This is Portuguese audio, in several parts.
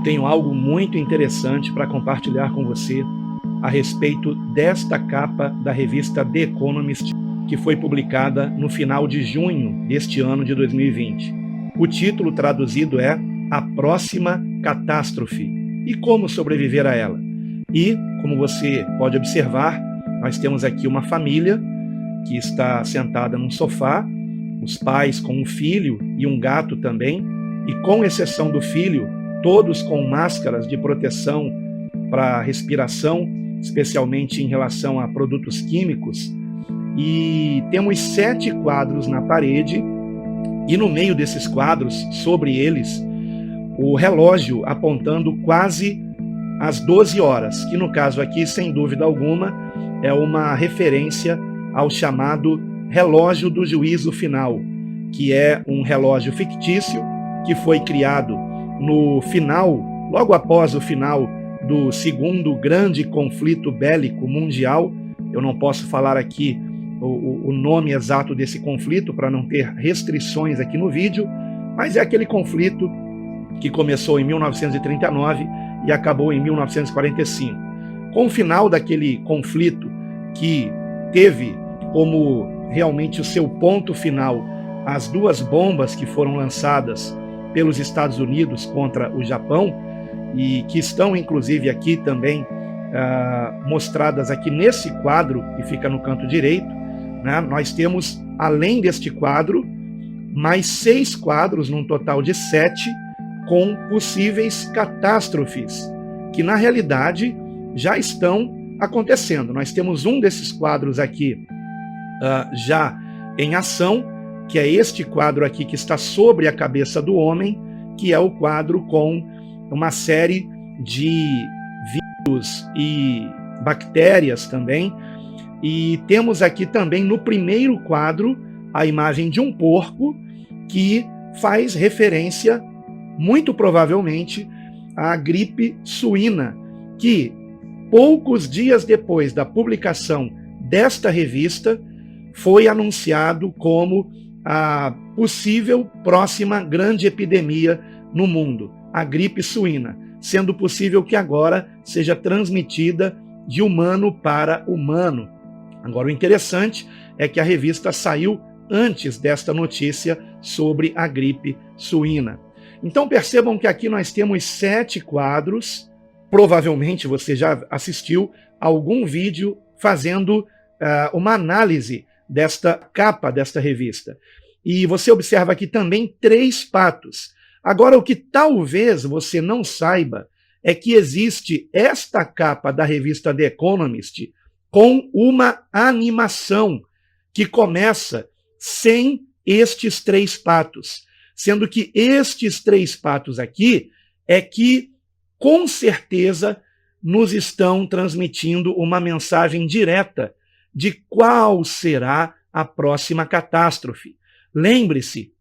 tenho algo muito interessante para compartilhar com você a respeito desta capa da revista The Economist, que foi publicada no final de junho deste ano de 2020. O título traduzido é A Próxima Catástrofe e Como Sobreviver a Ela. E, como você pode observar, nós temos aqui uma família que está sentada num sofá, os pais com um filho e um gato também, e com exceção do filho, todos com máscaras de proteção para respiração, especialmente em relação a produtos químicos. E temos 7 quadros na parede, e no meio desses quadros, sobre eles, o relógio apontando quase às 12 horas, que no caso aqui, sem dúvida alguma, é uma referência ao chamado relógio do juízo final, que é um relógio fictício que foi criado no final, logo após o final do segundo grande conflito bélico mundial. Eu não posso falar aqui o nome exato desse conflito para não ter restrições aqui no vídeo, mas é aquele conflito que começou em 1939 e acabou em 1945. Com o final daquele conflito, que teve como realmente o seu ponto final as 2 bombas que foram lançadas pelos Estados Unidos contra o Japão, e que estão inclusive aqui também mostradas aqui nesse quadro que fica no canto direito, né? Nós temos, além deste quadro, mais 6 quadros, num total de 7, com possíveis catástrofes, que na realidade já estão acontecendo. Nós temos um desses quadros aqui já em ação, que é este quadro aqui que está sobre a cabeça do homem, que é o quadro com uma série de vírus e bactérias também. E temos aqui também no primeiro quadro a imagem de um porco que faz referência, muito provavelmente, à gripe suína, que poucos dias depois da publicação desta revista foi anunciado como a possível próxima grande epidemia no mundo, a gripe suína, sendo possível que agora seja transmitida de humano para humano. Agora, o interessante é que a revista saiu antes desta notícia sobre a gripe suína. Então percebam que aqui nós temos 7 quadros. Provavelmente você já assistiu a algum vídeo fazendo uma análise desta capa desta revista. E você observa aqui também 3 patos. Agora, o que talvez você não saiba é que existe esta capa da revista The Economist com uma animação que começa sem estes 3 patos, sendo que estes 3 patos aqui é que, com certeza, nos estão transmitindo uma mensagem direta de qual será a próxima catástrofe. Lembre-se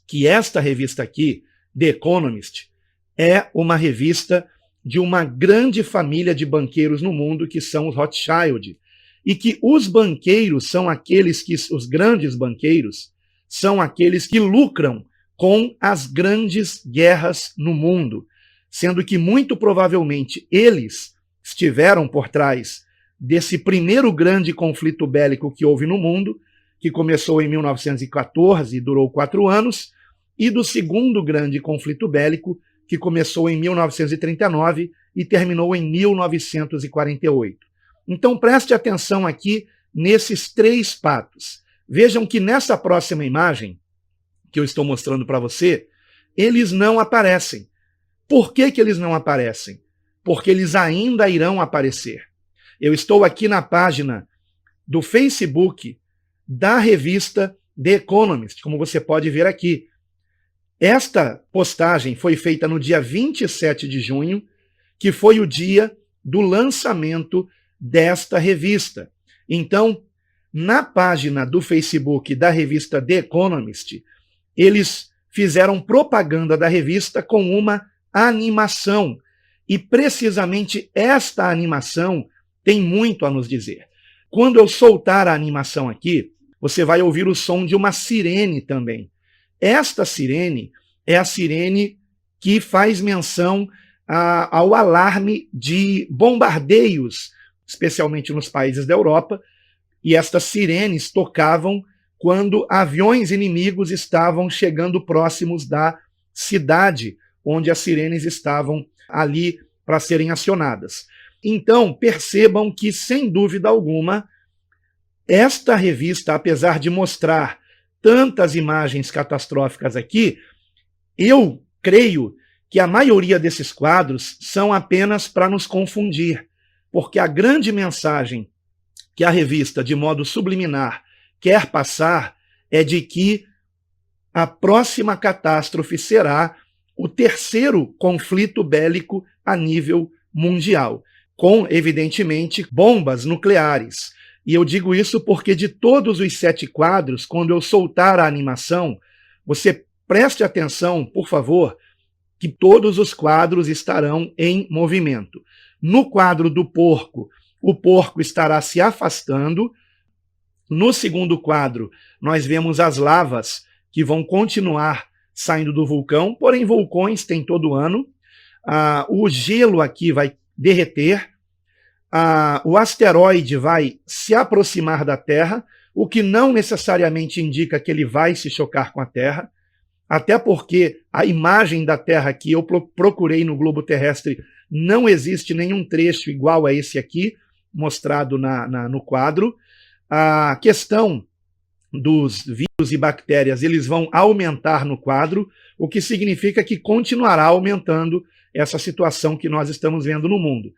que esta revista aqui, The Economist, é uma revista de uma grande família de banqueiros no mundo, que são os Rothschild, e que os banqueiros são aqueles que, os grandes banqueiros, são aqueles que lucram com as grandes guerras no mundo, sendo que muito provavelmente eles estiveram por trás desse primeiro grande conflito bélico que houve no mundo, que começou em 1914 e durou 4 anos, e do segundo grande conflito bélico, que começou em 1939 e terminou em 1948. Então preste atenção aqui nesses 3 patos. Vejam que nessa próxima imagem, que eu estou mostrando para você, eles não aparecem. Por que que eles não aparecem? Porque eles ainda irão aparecer. Eu estou aqui na página do Facebook da revista The Economist, como você pode ver aqui. Esta postagem foi feita no dia 27 de junho, que foi o dia do lançamento desta revista. Então, na página do Facebook da revista The Economist, eles fizeram propaganda da revista com uma animação. E precisamente esta animação tem muito a nos dizer. Quando eu soltar a animação aqui, você vai ouvir o som de uma sirene também. Esta sirene é a sirene que faz menção ao alarme de bombardeios, especialmente nos países da Europa, e estas sirenes tocavam quando aviões inimigos estavam chegando próximos da cidade, onde as sirenes estavam ali para serem acionadas. Então, percebam que, sem dúvida alguma, esta revista, apesar de mostrar tantas imagens catastróficas aqui, eu creio que a maioria desses quadros são apenas para nos confundir, porque a grande mensagem que a revista, de modo subliminar, quer passar é de que a próxima catástrofe será o terceiro conflito bélico a nível mundial, com, evidentemente, bombas nucleares. E eu digo isso porque de todos os 7 quadros, quando eu soltar a animação, você preste atenção, por favor, que todos os quadros estarão em movimento. No quadro do porco, o porco estará se afastando. No segundo quadro, nós vemos as lavas que vão continuar saindo do vulcão, porém vulcões tem todo ano. O gelo aqui vai derreter, o asteroide vai se aproximar da Terra, o que não necessariamente indica que ele vai se chocar com a Terra, até porque a imagem da Terra que eu procurei no globo terrestre não existe nenhum trecho igual a esse aqui, mostrado no quadro. A questão dos vírus e bactérias, eles vão aumentar no quadro, o que significa que continuará aumentando essa situação que nós estamos vendo no mundo.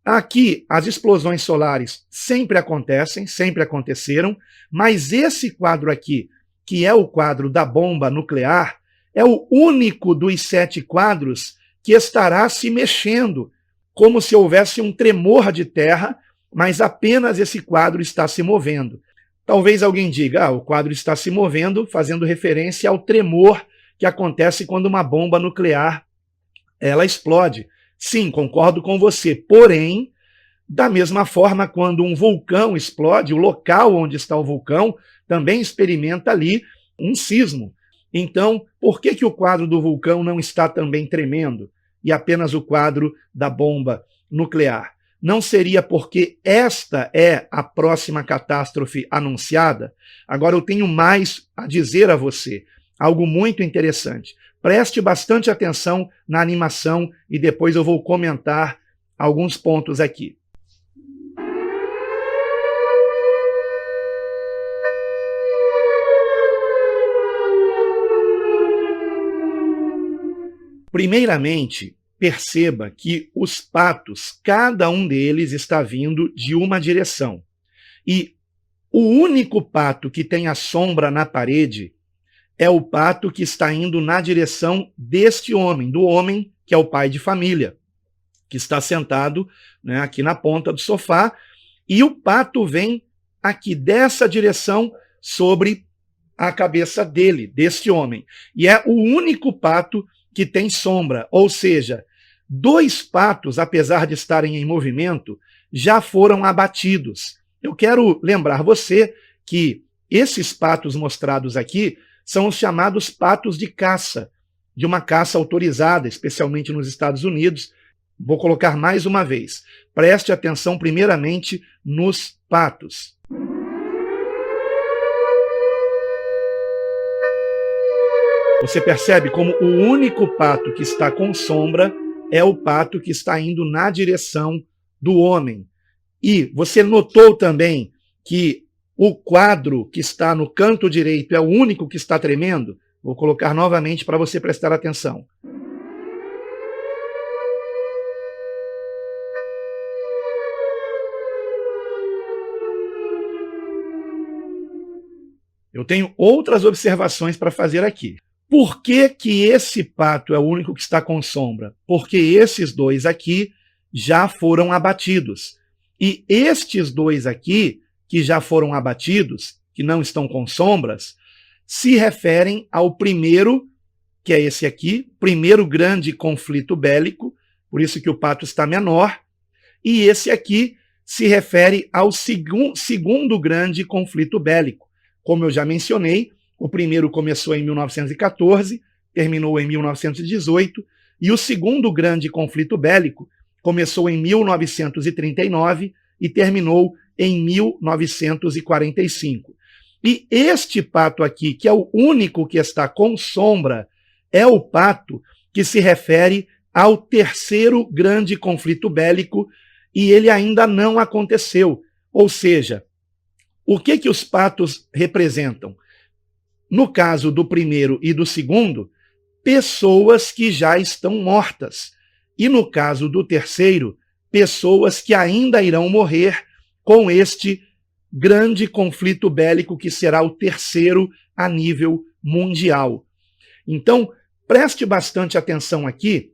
Aqui, as explosões solares sempre acontecem, sempre aconteceram, mas esse quadro aqui, que é o quadro da bomba nuclear, é o único dos 7 quadros que estará se mexendo, como se houvesse um tremor de terra, mas apenas esse quadro está se movendo. Talvez alguém diga, o quadro está se movendo, fazendo referência ao tremor que acontece quando uma bomba nuclear ela explode. Sim, concordo com você. Porém, da mesma forma, quando um vulcão explode, o local onde está o vulcão também experimenta ali um sismo. Então, por que o quadro do vulcão não está também tremendo e apenas o quadro da bomba nuclear? Não seria porque esta é a próxima catástrofe anunciada? Agora eu tenho mais a dizer a você, algo muito interessante. Preste bastante atenção na animação e depois eu vou comentar alguns pontos aqui. Primeiramente, perceba que os patos, cada um deles está vindo de uma direção. E o único pato que tem a sombra na parede é o pato que está indo na direção deste homem, do homem que é o pai de família, que está sentado, né, aqui na ponta do sofá, e o pato vem aqui dessa direção sobre a cabeça dele, deste homem. E é o único pato que tem sombra, ou seja, 2 patos, apesar de estarem em movimento, já foram abatidos. Eu quero lembrar você que esses patos mostrados aqui são os chamados patos de caça, de uma caça autorizada, especialmente nos Estados Unidos. Vou colocar mais uma vez. Preste atenção primeiramente nos patos. Você percebe como o único pato que está com sombra é o pato que está indo na direção do homem. E você notou também que o quadro que está no canto direito é o único que está tremendo? Vou colocar novamente para você prestar atenção. Eu tenho outras observações para fazer aqui. Por que esse pato é o único que está com sombra? Porque esses 2 aqui já foram abatidos. E estes 2 aqui, que já foram abatidos, que não estão com sombras, se referem ao primeiro, que é esse aqui, primeiro grande conflito bélico, por isso que o pato está menor, e esse aqui se refere ao segundo grande conflito bélico. Como eu já mencionei, o primeiro começou em 1914, terminou em 1918, E o segundo grande conflito bélico começou em 1939 e terminou em 1945. E este pato aqui, que é o único que está com sombra, é o pato que se refere ao terceiro grande conflito bélico e ele ainda não aconteceu. Ou seja, o que os patos representam? No caso do primeiro e do segundo, pessoas que já estão mortas. E no caso do terceiro, pessoas que ainda irão morrer com este grande conflito bélico que será o terceiro a nível mundial. Então, preste bastante atenção aqui,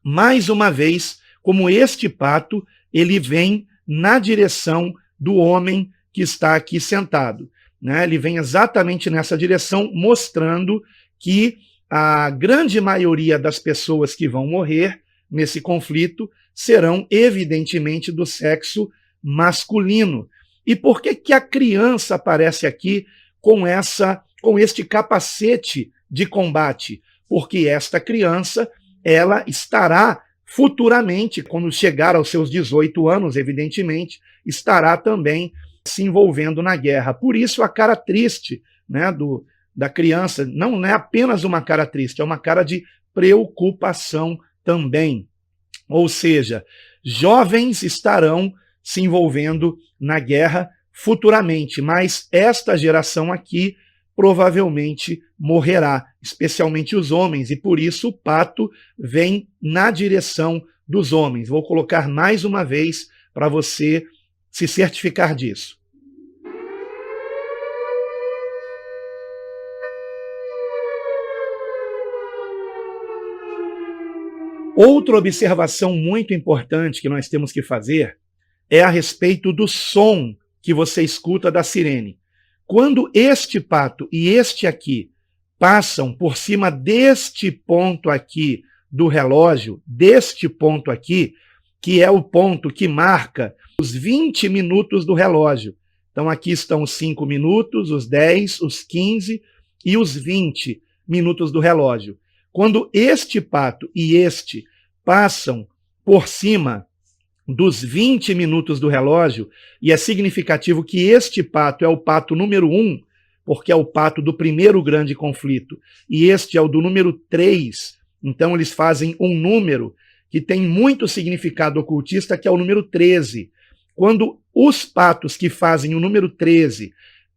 mais uma vez, como este pato, ele vem na direção do homem que está aqui sentado, né? Ele vem exatamente nessa direção, mostrando que a grande maioria das pessoas que vão morrer nesse conflito serão, evidentemente, do sexo masculino. E por que a criança aparece aqui com este capacete de combate? Porque esta criança, ela estará futuramente, quando chegar aos seus 18 anos, evidentemente, estará também se envolvendo na guerra. Por isso a cara triste, né, da criança não é apenas uma cara triste, é uma cara de preocupação também. Ou seja, jovens estarão se envolvendo na guerra futuramente, mas esta geração aqui provavelmente morrerá, especialmente os homens, e por isso o pato vem na direção dos homens. Vou colocar mais uma vez para você se certificar disso. Outra observação muito importante que nós temos que fazer é a respeito do som que você escuta da sirene. Quando este pato e este aqui passam por cima deste ponto aqui do relógio, deste ponto aqui, que é o ponto que marca os 20 minutos do relógio. Então aqui estão os 5 minutos, os 10, os 15 e os 20 minutos do relógio. Quando este pato e este passam por cima dos 20 minutos do relógio, e é significativo que este pato é o pato número 1, porque é o pato do primeiro grande conflito, e este é o do número 3, então eles fazem um número que tem muito significado ocultista, que é o número 13. Quando os patos que fazem o número 13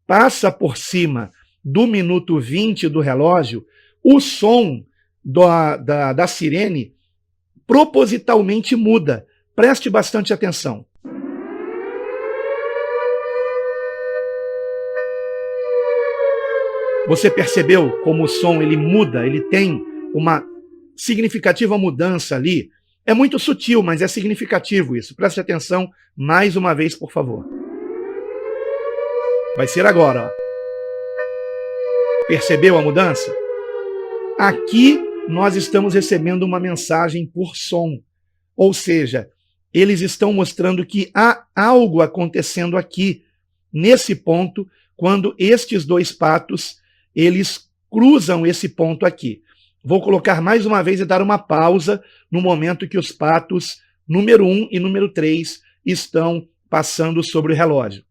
passa por cima do minuto 20 do relógio, o som da sirene propositalmente muda. Preste bastante atenção. Você percebeu como o som ele muda, ele tem uma significativa mudança ali? É muito sutil, mas é significativo isso. Preste atenção mais uma vez, por favor. Vai ser agora, ó. Percebeu a mudança? Aqui nós estamos recebendo uma mensagem por som. Ou seja, eles estão mostrando que há algo acontecendo aqui, nesse ponto, quando estes dois patos, eles cruzam esse ponto aqui. Vou colocar mais uma vez e dar uma pausa no momento que os patos número 1 e número 3 estão passando sobre o relógio.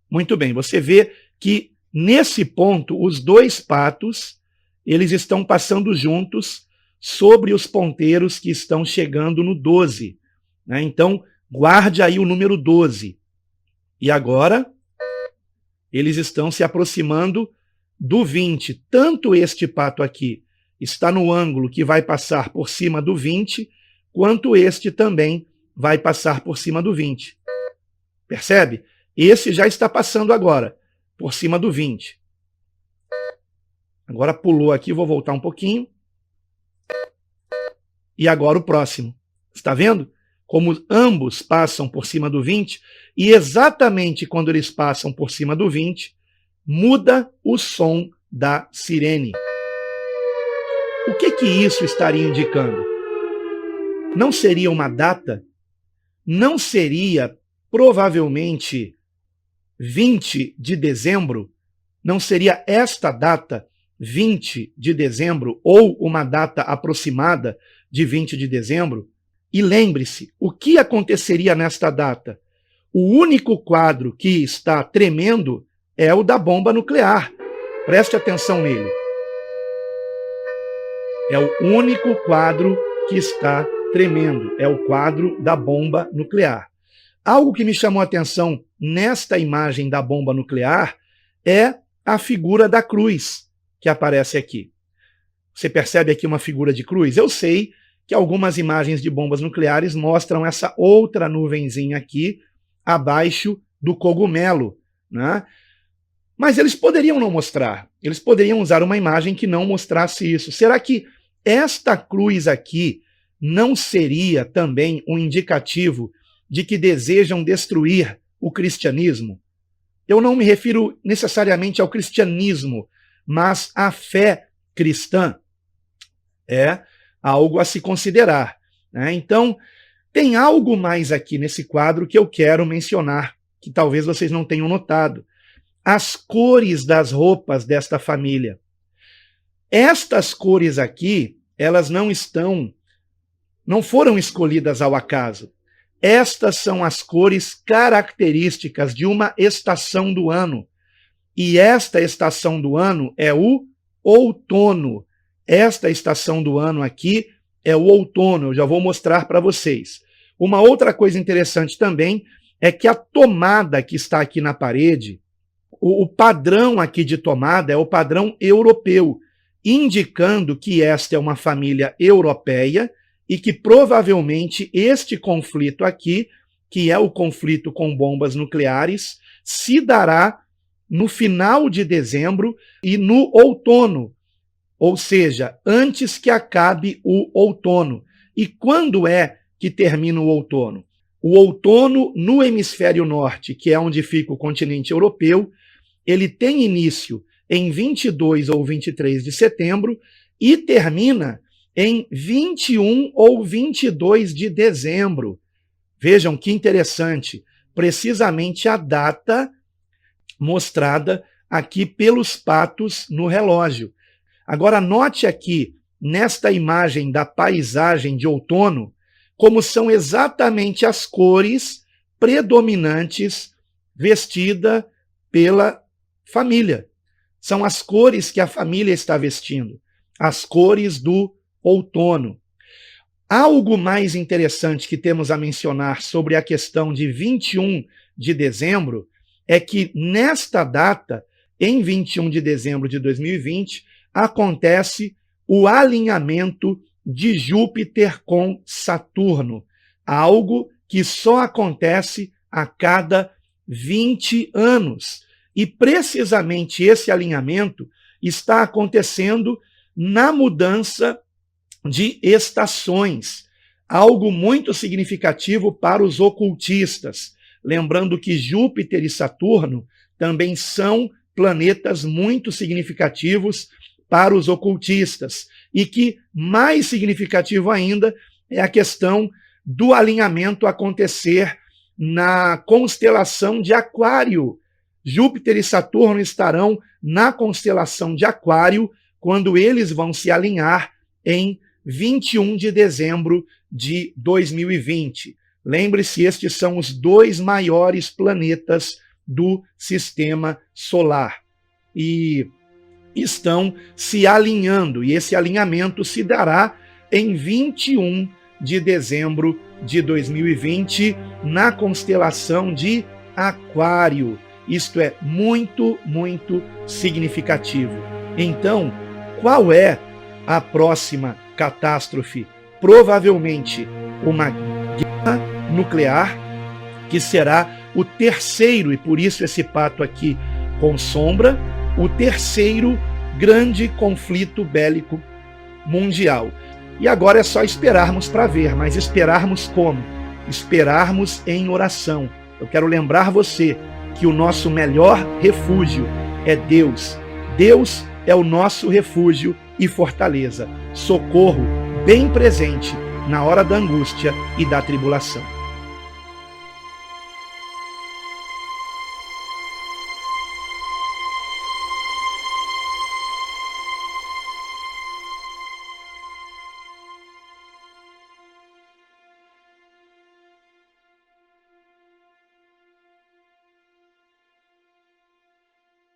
Muito bem, você vê que nesse ponto os dois patos, eles estão passando juntos sobre os ponteiros que estão chegando no 12. Né? Então, guarde aí o número 12. E agora, eles estão se aproximando do 20. Tanto este pato aqui está no ângulo que vai passar por cima do 20, quanto este também vai passar por cima do 20. Percebe? Esse já está passando agora, por cima do 20. Agora pulou aqui, vou voltar um pouquinho. E agora o próximo. Está vendo? Como ambos passam por cima do 20, e exatamente quando eles passam por cima do 20, muda o som da sirene. O que isso estaria indicando? Não seria uma data? Não seria provavelmente 20 de dezembro? Não seria esta data 20 de dezembro, ou uma data aproximada de 20 de dezembro, e lembre-se, o que aconteceria nesta data? O único quadro que está tremendo é o da bomba nuclear. Preste atenção nele. É o único quadro que está tremendo, é o quadro da bomba nuclear. Algo que me chamou a atenção nesta imagem da bomba nuclear é a figura da cruz que aparece aqui. Você percebe aqui uma figura de cruz? Eu sei que algumas imagens de bombas nucleares mostram essa outra nuvenzinha aqui abaixo do cogumelo, né? Mas eles poderiam não mostrar. Eles poderiam usar uma imagem que não mostrasse isso. Será que esta cruz aqui não seria também um indicativo de que desejam destruir o cristianismo? Eu não me refiro necessariamente ao cristianismo, mas à fé cristã. É algo a se considerar, né? Então, tem algo mais aqui nesse quadro que eu quero mencionar, que talvez vocês não tenham notado. As cores das roupas desta família. Estas cores aqui, elas não foram escolhidas ao acaso. Estas são as cores características de uma estação do ano. E esta estação do ano é o outono. Esta estação do ano aqui é o outono. Eu já vou mostrar para vocês. Uma outra coisa interessante também é que a tomada que está aqui na parede, o padrão aqui de tomada é o padrão europeu, indicando que esta é uma família europeia e que provavelmente este conflito aqui, que é o conflito com bombas nucleares, se dará no final de dezembro e no outono, ou seja, antes que acabe o outono. E quando é que termina o outono? O outono no hemisfério norte, que é onde fica o continente europeu, ele tem início em 22 ou 23 de setembro e termina em 21 ou 22 de dezembro. Vejam que interessante, precisamente a data mostrada aqui pelos patos no relógio. Agora note aqui, nesta imagem da paisagem de outono, como são exatamente as cores predominantes vestidas pela família. São as cores que a família está vestindo, as cores do outono. Algo mais interessante que temos a mencionar sobre a questão de 21 de dezembro é que nesta data, em 21 de dezembro de 2020, acontece o alinhamento de Júpiter com Saturno, algo que só acontece a cada 20 anos. E precisamente esse alinhamento está acontecendo na mudança de estações, algo muito significativo para os ocultistas. Lembrando que Júpiter e Saturno também são planetas muito significativos para os ocultistas. E que, mais significativo ainda, é a questão do alinhamento acontecer na constelação de Aquário. Júpiter e Saturno estarão na constelação de Aquário quando eles vão se alinhar em 21 de dezembro de 2020. Lembre-se, estes são os dois maiores planetas do sistema solar. E estão se alinhando, e esse alinhamento se dará em 21 de dezembro de 2020, na constelação de Aquário. Isto é muito, muito significativo. Então, qual é a próxima catástrofe? Provavelmente uma guerra nuclear, que será o terceiro, e por isso esse pato aqui com sombra, o terceiro grande conflito bélico mundial. E agora é só esperarmos para ver, mas esperarmos como? Esperarmos em oração. Eu quero lembrar você que o nosso melhor refúgio é Deus. Deus é o nosso refúgio e fortaleza, socorro bem presente na hora da angústia e da tribulação.